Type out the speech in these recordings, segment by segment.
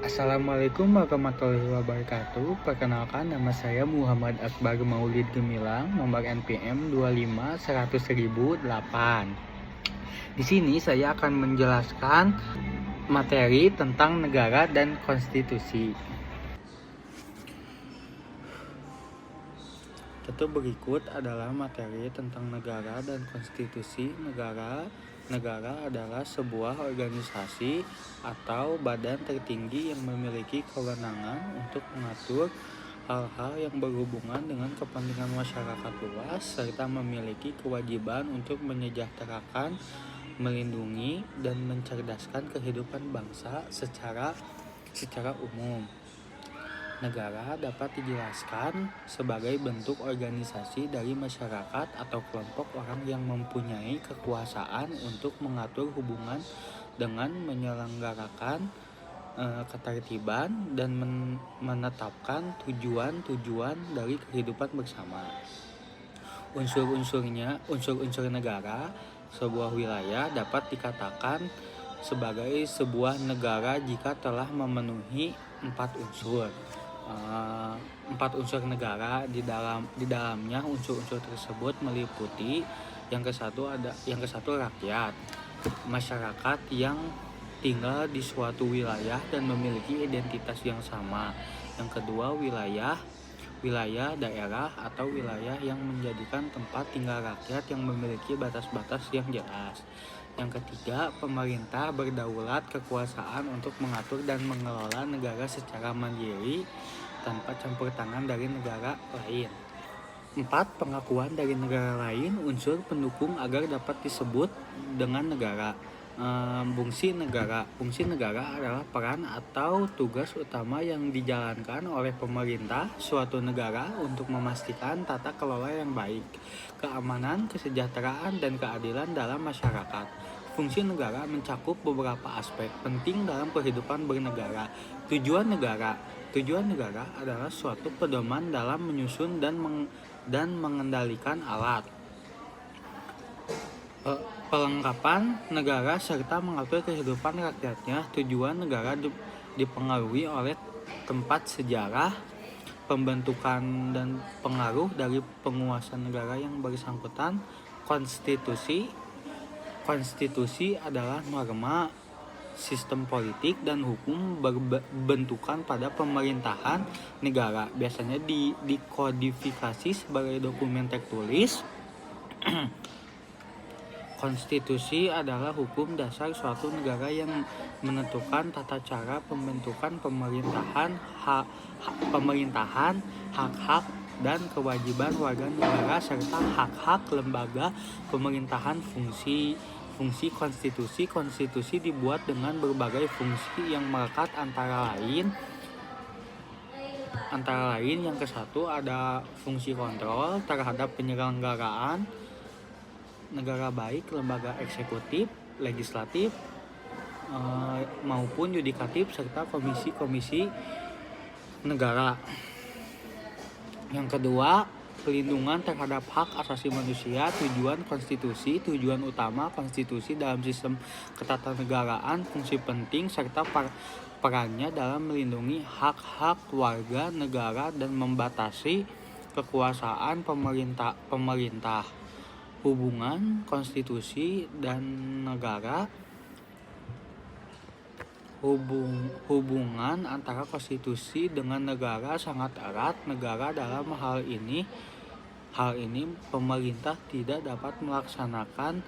Assalamualaikum warahmatullahi wabarakatuh. Perkenalkan, nama saya Muhammad Akbar Maulid Gemilang, nomor NPM 25 Di sini saya akan menjelaskan materi tentang negara dan konstitusi. Tentu berikut adalah materi tentang negara dan konstitusi negara. Negara adalah sebuah organisasi atau badan tertinggi yang memiliki kewenangan untuk mengatur hal-hal yang berhubungan dengan kepentingan masyarakat luas serta memiliki kewajiban untuk menyejahterakan, melindungi, dan mencerdaskan kehidupan bangsa secara umum. Negara dapat dijelaskan sebagai bentuk organisasi dari masyarakat atau kelompok orang yang mempunyai kekuasaan untuk mengatur hubungan dengan menyelenggarakan ketertiban dan menetapkan tujuan-tujuan dari kehidupan bersama. Unsur negara, sebuah wilayah dapat dikatakan sebagai sebuah negara jika telah memenuhi 4 unsur. 4 unsur negara di dalamnya unsur-unsur tersebut meliputi yang ke satu rakyat, masyarakat yang tinggal di suatu wilayah dan memiliki identitas yang sama. Yang kedua, wilayah daerah atau wilayah yang menjadikan tempat tinggal rakyat yang memiliki batas-batas yang jelas. Yang ketiga, pemerintah berdaulat kekuasaan untuk mengatur dan mengelola negara secara mandiri tanpa campur tangan dari negara lain. 4. Pengakuan dari negara lain, unsur pendukung agar dapat disebut dengan negara. Fungsi negara adalah peran atau tugas utama yang dijalankan oleh pemerintah suatu negara untuk memastikan tata kelola yang baik, keamanan, kesejahteraan, dan keadilan dalam masyarakat. Fungsi negara mencakup beberapa aspek penting dalam kehidupan bernegara. Tujuan negara adalah suatu pedoman dalam menyusun dan mengendalikan alat, pelengkapan negara serta mengatur kehidupan rakyatnya. Tujuan negara dipengaruhi oleh tempat sejarah, pembentukan dan pengaruh dari penguasa negara yang bersangkutan. Konstitusi adalah norma, sistem politik dan hukum berbentukan pada pemerintahan negara. Biasanya dikodifikasi sebagai dokumen tertulis. Konstitusi adalah hukum dasar suatu negara yang menentukan tata cara pembentukan pemerintahan, hak-hak dan kewajiban warga negara serta hak-hak lembaga pemerintahan. Fungsi konstitusi dibuat dengan berbagai fungsi yang melekat antara lain yang ke satu ada fungsi kontrol terhadap penyelenggaraan negara baik lembaga eksekutif, legislatif maupun yudikatif serta komisi-komisi negara. Yang kedua, pelindungan terhadap hak asasi manusia. Tujuan utama konstitusi dalam sistem ketatanegaraan, fungsi penting serta perannya dalam melindungi hak-hak warga negara dan membatasi kekuasaan pemerintah. Hubungan konstitusi dan negara. Hubungan antara konstitusi dengan negara sangat erat. Negara dalam hal ini pemerintah tidak dapat melaksanakan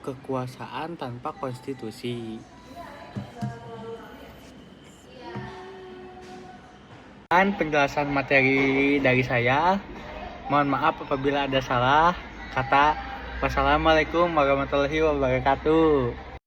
kekuasaan tanpa konstitusi. Penjelasan materi dari saya. Mohon maaf apabila ada salah kata. Wassalamualaikum warahmatullahi wabarakatuh.